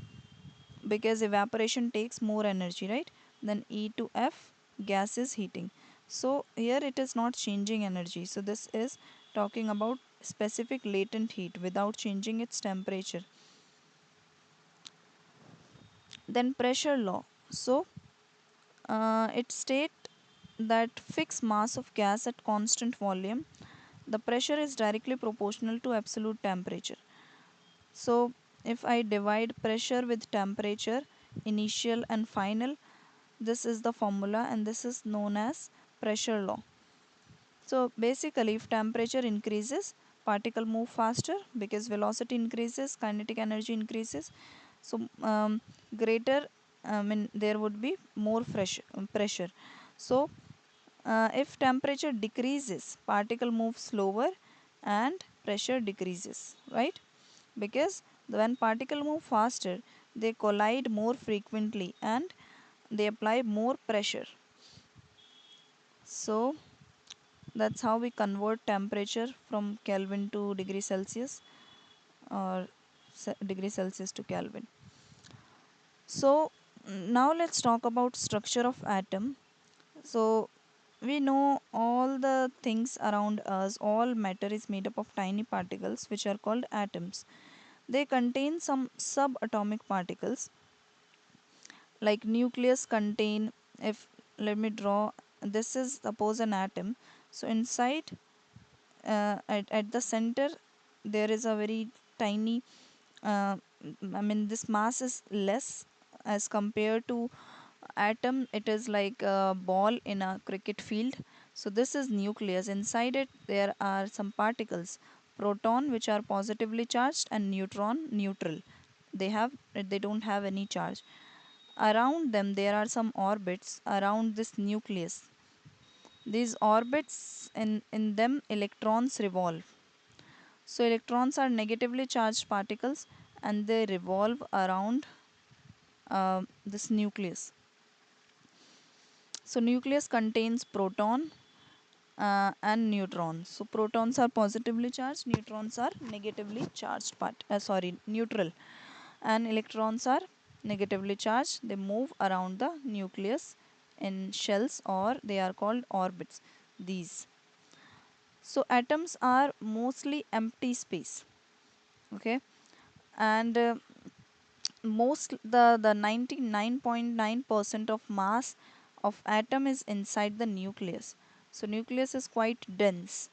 because evaporation takes more energy, right? Then E to F gas is heating. So here it is not changing energy. So this is talking about specific latent heat without changing its temperature. Then pressure law. So it states that fixed mass of gas at constant volume, the pressure is directly proportional to absolute temperature. So if I divide pressure with temperature, initial and final, this is the formula and this is known as pressure law. So basically if temperature increases, particle move faster because velocity increases, kinetic energy increases. So greater, there would be more pressure. So if temperature decreases, particle moves slower and pressure decreases, right? Because when particle move faster, they collide more frequently and they apply more pressure. So That's how we convert temperature from Kelvin to degree Celsius, or degree Celsius to Kelvin. So now let's talk about structure of atom. So we know all the things around us, all matter is made up of tiny particles which are called atoms. They contain some subatomic particles, like nucleus contain, if let me draw, this is suppose an atom. So inside, at the center, there is a very tiny, uh, I mean this mass is less as compared to atom. It is like a ball in a cricket field. So this is nucleus. Inside it there are some particles, proton which are positively charged and neutron neutral. They don't have any charge. Around them there are some orbits around this nucleus. These orbits, in them electrons revolve. So electrons are negatively charged particles and they revolve around this nucleus. So nucleus contains proton and neutrons. So protons are positively charged, neutrons are negatively charged neutral, and electrons are negatively charged. They move around the nucleus in shells, or they are called orbits. These. So atoms are mostly empty space. Okay, and most the 99.9% of mass of atom is inside the nucleus. So nucleus is quite dense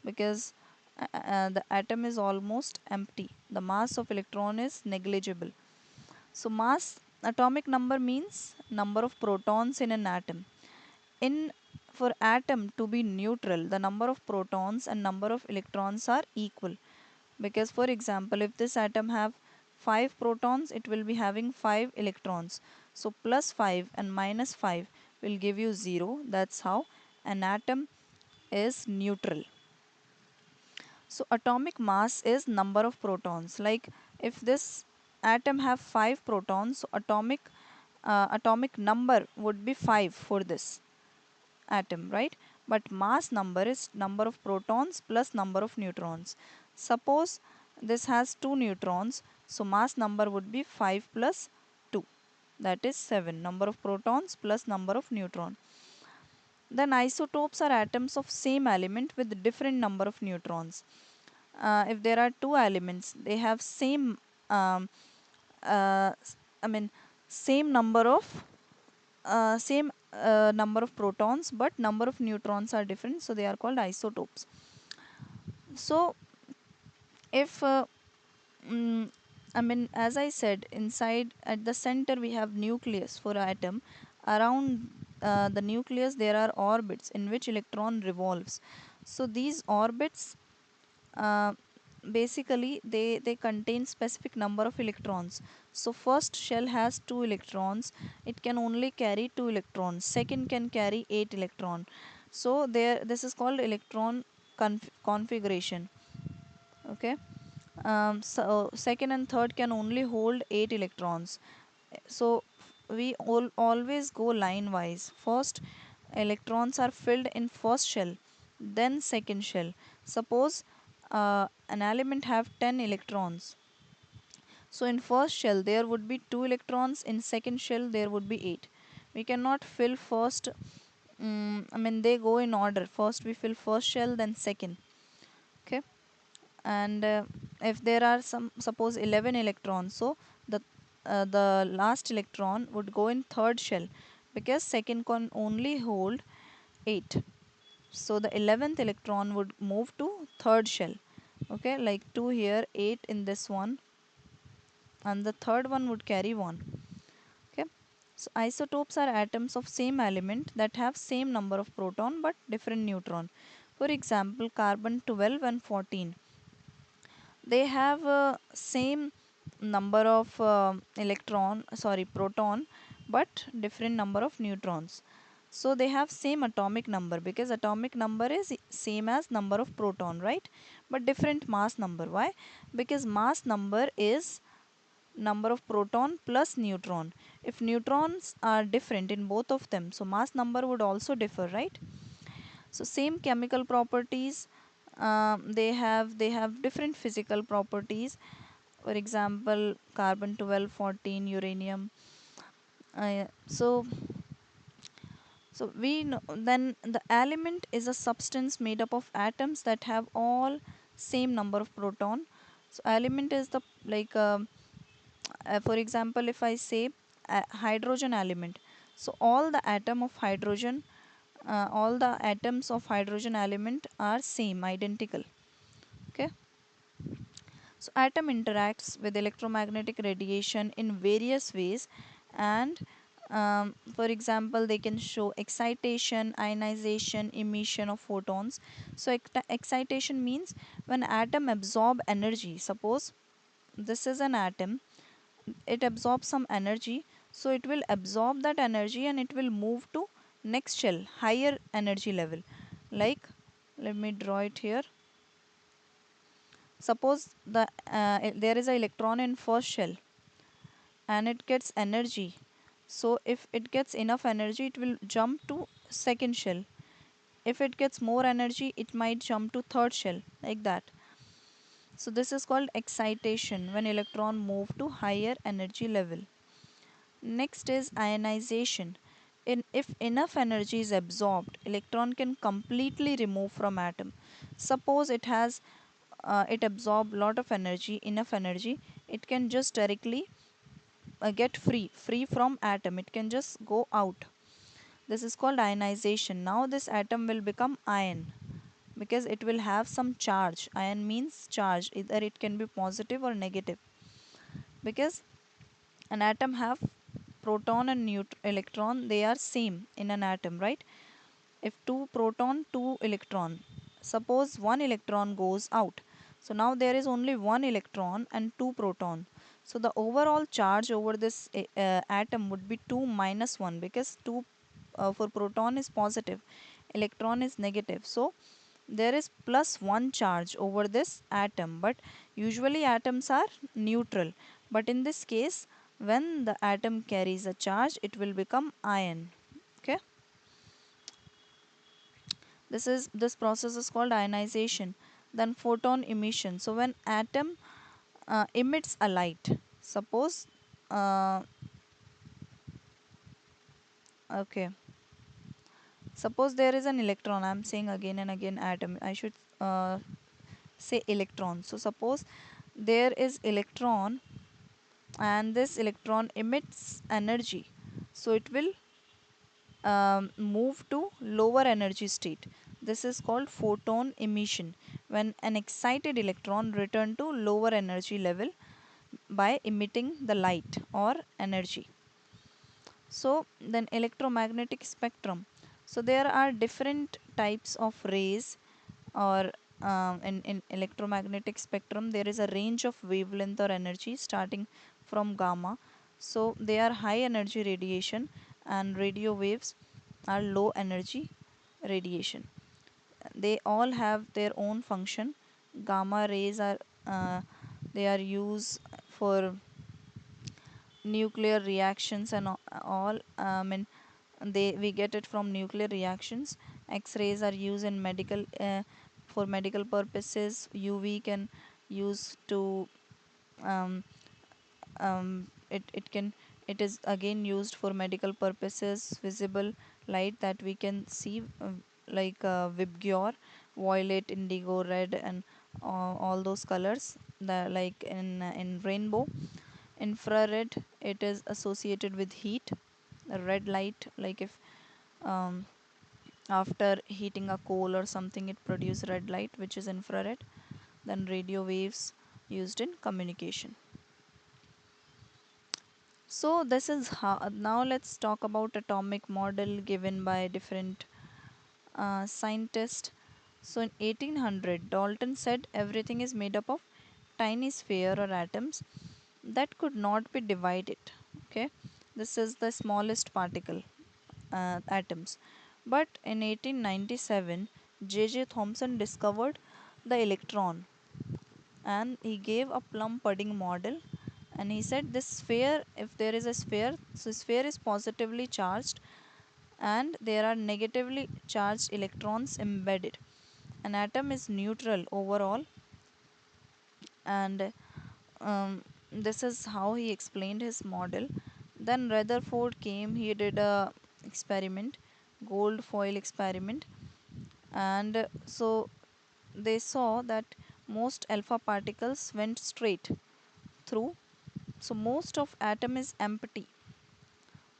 because the atom is almost empty. The mass of electron is negligible. So mass, atomic number means number of protons in an atom. In For atom to be neutral, the number of protons and number of electrons are equal. Because for example, if this atom have 5 protons, it will be having 5 electrons. So plus 5 and minus 5 will give you 0. That's how an atom is neutral. So atomic mass is number of protons. Like if this atom have 5 protons, so atomic number would be 5 for this atom, right? But mass number is number of protons plus number of neutrons. Suppose this has 2 neutrons, so mass number would be 5 plus 2, that is 7, number of protons plus number of neutron. Then isotopes are atoms of same element with different number of neutrons. If there are two elements, they have same, um, I mean same number of number of protons, but number of neutrons are different, so they are called isotopes. So if I mean, as I said, inside at the center we have nucleus for atom. Around the nucleus there are orbits in which electron revolves. So these orbits, uh, basically they contain specific number of electrons. So first shell has 2 electrons, it can only carry 2 electrons. Second can carry 8 electron. So there, this is called electron configuration. Okay, so second and third can only hold 8 electrons. So we always go line wise. First electrons are filled in first shell, then second shell. Suppose an element have 10 electrons, so in first shell there would be 2 electrons, in second shell there would be 8. We cannot fill first, I mean they go in order. First we fill first shell, then second. Okay, and if there are some, suppose 11 electrons, so the last electron would go in third shell, because second can only hold 8. So the 11th electron would move to third shell. Okay, like 2 here, 8 in this one, and the third one would carry 1. Okay, so isotopes are atoms of same element that have same number of proton but different neutron. For example, carbon 12 and 14, they have same number of proton, but different number of neutrons. So they have same atomic number, because atomic number is same as number of proton, right? But different mass number. Why? Because mass number is number of proton plus neutron. If neutrons are different in both of them, so mass number would also differ, right? So same chemical properties, they have different physical properties. For example, carbon 12, 14, uranium. So we know then the element is a substance made up of atoms that have all same number of proton. So element is the like for example, if I say hydrogen element, so all the atoms of hydrogen element are same, identical. Okay. So atom interacts with electromagnetic radiation in various ways, and for example, they can show excitation, ionization, emission of photons. So excitation means when atom absorb energy. Suppose this is an atom, it absorbs some energy, so it will absorb that energy and it will move to next shell, higher energy level. Like, let me draw it here. Suppose there is an electron in first shell and it gets energy. So if it gets enough energy, it will jump to second shell. If it gets more energy, it might jump to third shell, like that. So this is called excitation, when electron move to higher energy level. Next is ionization. If enough energy is absorbed, electron can completely remove from atom. Suppose it absorb lot of energy, enough energy, it can just directly get free from atom. It can just go out. This is called ionization. Now this atom will become ion because it will have some charge. Ion means charge. Either it can be positive or negative, because an atom have proton and electron, they are same in an atom, right? If two proton, two electron, suppose one electron goes out, so now there is only one electron and two proton. So the overall charge over this atom would be 2 minus 1, because 2 for proton is positive, electron is negative. So there is plus 1 charge over this atom, but usually atoms are neutral. But in this case, when the atom carries a charge, it will become ion. Okay. This process is called ionization. Then photon emission. So when atom emits a light, suppose okay, suppose there is an electron. I am saying again and again atom, I should say electron. So suppose there is electron and this electron emits energy, so it will move to lower energy state. This is called photon emission, when an excited electron return to lower energy level by emitting the light or energy. So then electromagnetic spectrum. So there are different types of rays, or in electromagnetic spectrum there is a range of wavelength or energy starting from gamma. So they are high energy radiation, and radio waves are low energy radiation. They all have their own function. Gamma rays are they are used for nuclear reactions and all. They we get it from nuclear reactions. X-rays are used in medical for medical purposes. UV can use to um, it can, it is again used for medical purposes. Visible light that we can see, like Vibgyor, violet, indigo, red, and all those colors, the like in rainbow. Infrared, it is associated with heat. Red light, like if um, after heating a coal or something, it produces red light, which is infrared. Then radio waves used in communication. So this is how. Now let's talk about atomic model given by different scientists. So in 1800, Dalton said everything is made up of tiny sphere or atoms that could not be divided. Okay, this is the smallest particle, atoms. But in 1897, J.J. Thomson discovered the electron, and he gave a plum pudding model, and he said this sphere, if there is a sphere, so sphere is positively charged, and there are negatively charged electrons embedded. An atom is neutral overall, and this is how he explained his model. Then Rutherford came, he did a experiment, gold foil experiment, and so they saw that most alpha particles went straight through. So most of atom is empty,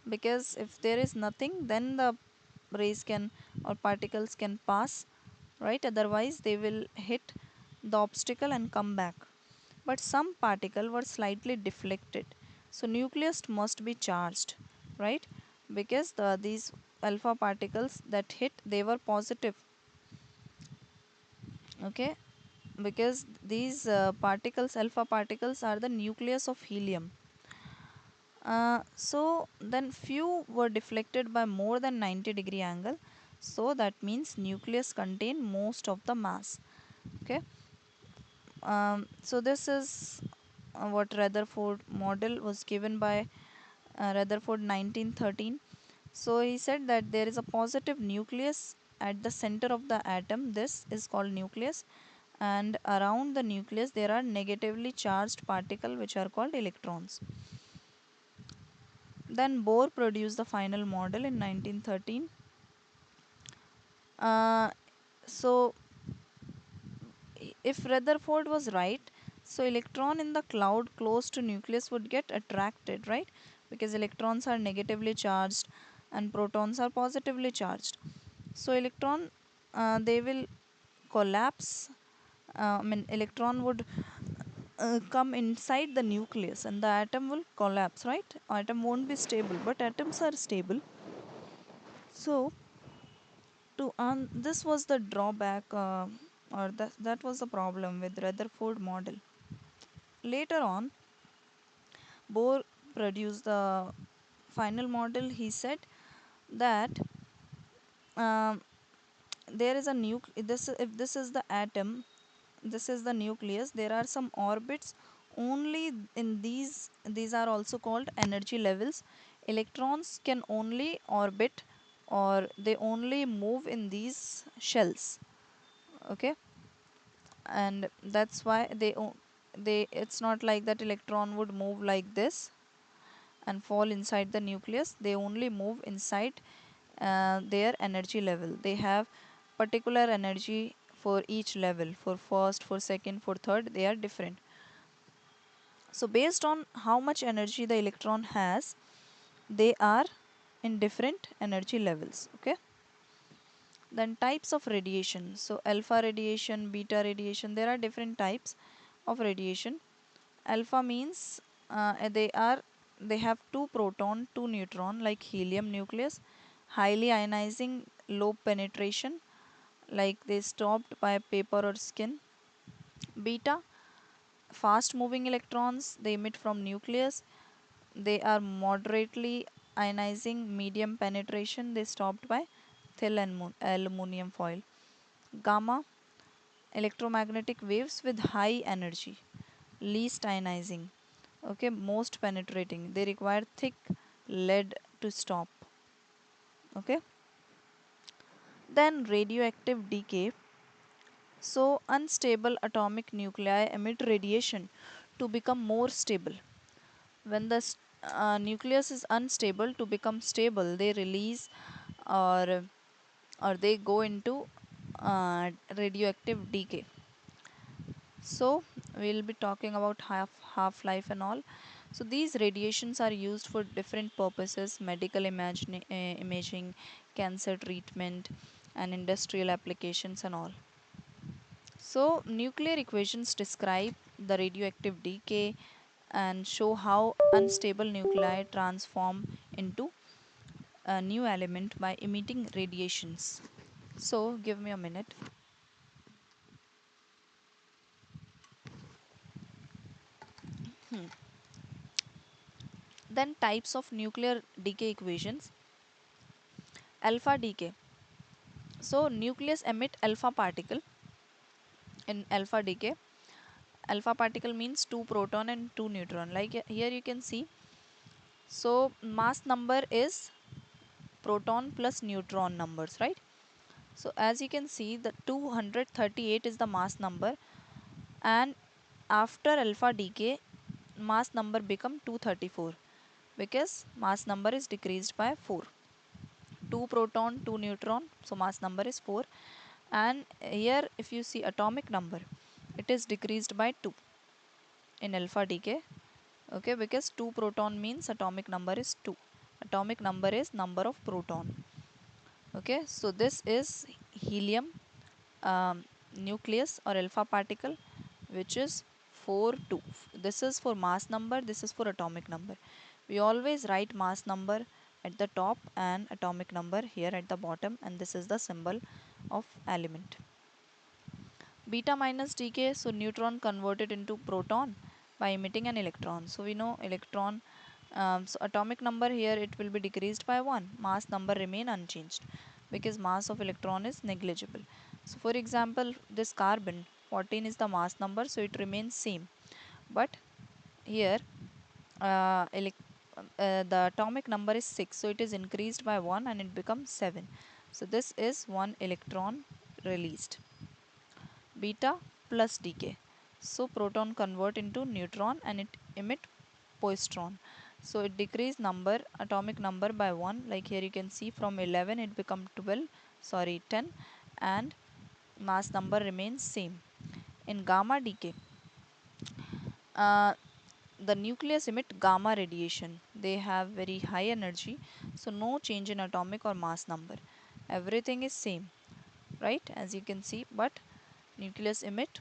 because if there is nothing, then the rays can or particles can pass, right? Otherwise they will hit the obstacle and come back. But some particle were slightly deflected, so nucleus must be charged, right? Because these alpha particles that hit, they were positive, okay? Because these particles, alpha particles, are the nucleus of helium. So then few were deflected by more than 90-degree angle, so that means nucleus contain most of the mass, okay? So this is what Rutherford model was given by Rutherford 1913. So he said that there is a positive nucleus at the center of the atom, this is called nucleus, and around the nucleus there are negatively charged particles which are called electrons. Then Bohr produced the final model in 1913. Uh, so if Rutherford was right, so electron in the cloud close to nucleus would get attracted, right? Because electrons are negatively charged and protons are positively charged. So electron, they will collapse. Electron would come inside the nucleus and the atom will collapse, right? Atom won't be stable, but atoms are stable. So this was the drawback, or that was the problem with Rutherford model. Later on, Bohr produced the final model. He said that um, there is a this, if this is the atom, this is the nucleus, there are some orbits only in these are also called energy levels. Electrons can only orbit, or they only move in these shells, okay? And that's why they it's not like that electron would move like this and fall inside the nucleus. They only move inside their energy level. They have particular energy for each level. For first, for second, for third, they are different. So based on how much energy the electron has, they are in different energy levels, okay? Then types of radiation. So alpha radiation, beta radiation, there are different types of radiation. Alpha means they have two proton, two neutron, like helium nucleus, highly ionizing, low penetration, like they stopped by paper or skin. Beta, fast moving electrons, they emit from nucleus. They are moderately ionizing, medium penetration, they stopped by thin aluminum foil. Gamma, electromagnetic waves with high energy, least ionizing, okay, most penetrating, they require thick lead to stop, okay? Then radioactive decay. So unstable atomic nuclei emit radiation to become more stable. When the nucleus is unstable, to become stable they release, or or they go into radioactive decay. So we'll be talking about half life and all. So these radiations are used for different purposes: medical imaging, cancer treatment, and industrial applications and all. So nuclear equations describe the radioactive decay and show how unstable nuclei transform into a new element by emitting radiations. So give me a minute. Then types of nuclear decay equations. Alpha decay. So nucleus emit alpha particle in alpha decay. Alpha particle means two proton and two neutron. Like here you can see. So mass number is proton plus neutron numbers, right? So as you can see, the 238 is the mass number, and after alpha decay, mass number become 234 because mass number is decreased by 4. 2 proton, 2 neutron, so mass number is 4. And here if you see atomic number, it is decreased by 2 in alpha decay. Okay, because 2 proton means atomic number is 2. Atomic number is number of proton. Okay, so this is helium nucleus or alpha particle, which is 4 2. This is for mass number, this is for atomic number. We always write mass number at the top and atomic number here at the bottom, and this is the symbol of element. Beta minus decay, so neutron converted into proton by emitting an electron. So we know electron, so atomic number here it will be decreased by 1, mass number remain unchanged because mass of electron is negligible. So for example, this carbon 14 is the mass number, so it remains same. But here uh, the atomic number is 6, so it is increased by 1 and it becomes 7. So this is 1 electron released. Beta plus decay, so proton convert into neutron and it emit positron, so it decrease number atomic number by 1, like here you can see from 11 it become 12, sorry 10, and mass number remains same. In gamma decay, uh, the nucleus emit gamma radiation, they have very high energy, so no change in atomic or mass number, everything is same, right, as you can see, but nucleus emit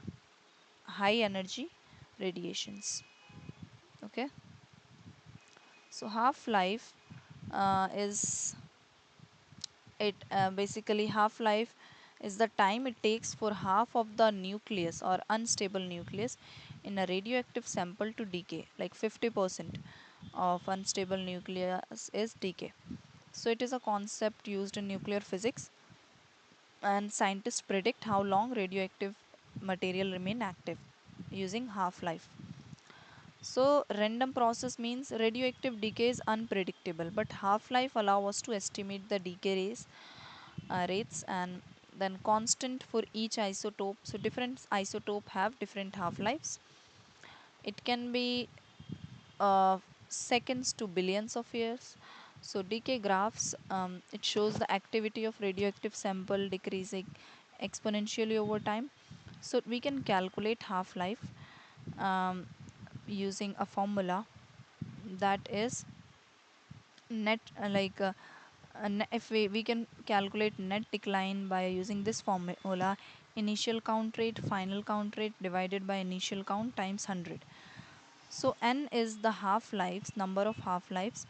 high energy radiations. Okay, so half life is it basically half life is the time it takes for half of the nucleus or unstable nucleus in a radioactive sample to decay, like 50% of unstable nucleus is decay. So it is a concept used in nuclear physics, and scientists predict how long radioactive material remain active using half life. So random process means radioactive decay is unpredictable, but half-life allow us to estimate the decay rates, and then constant for each isotope. So different isotope have different half-lives. It can be uh, seconds to billions of years. So decay graphs, it shows the activity of radioactive sample decreasing exponentially over time. So we can calculate half-life um, using a formula that is net if we can calculate net decline by using this formula: initial count rate, final count rate divided by initial count times 100. So n is the half lives, number of half lives,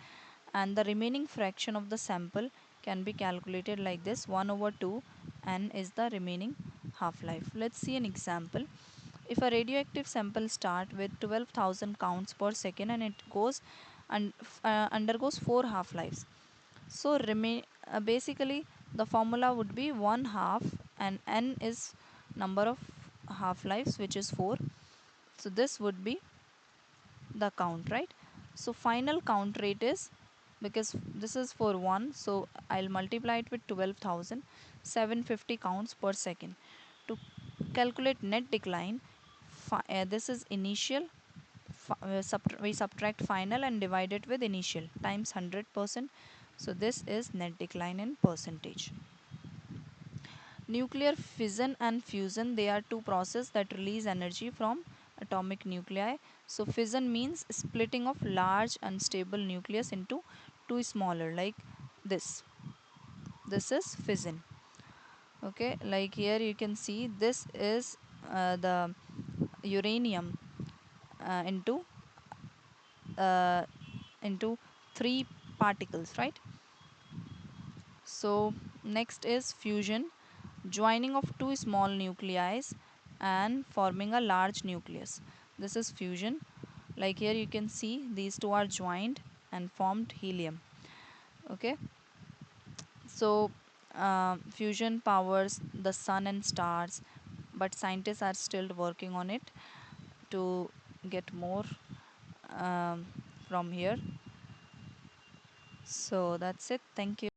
and the remaining fraction of the sample can be calculated like this: 1 over 2 n is the remaining half life. Let's see an example. If a radioactive sample start with 12,000 counts per second and it goes and undergoes 4 half lives, so basically the formula would be 1 half, and n is number of half lives, which is 4. So this would be the count, right? So final count rate is, because this is for 1, so I'll multiply it with 12,000, 750 counts per second. To calculate net decline, this is initial, we subtract final and divide it with initial times 100%. So this is net decline in percentage. Nuclear fission and fusion, they are two processes that release energy from atomic nuclei. So fission means splitting of large unstable nucleus into two smaller, like this. This is fission. Okay, like here you can see this is the uranium uh, into uh, into three particles, right? So next is fusion, joining of two small nuclei and forming a large nucleus. This is fusion. Like here you can see these two are joined and formed helium. Okay. So fusion powers the sun and stars, but scientists are still working on it to get more um, from here. So that's it. Thank you.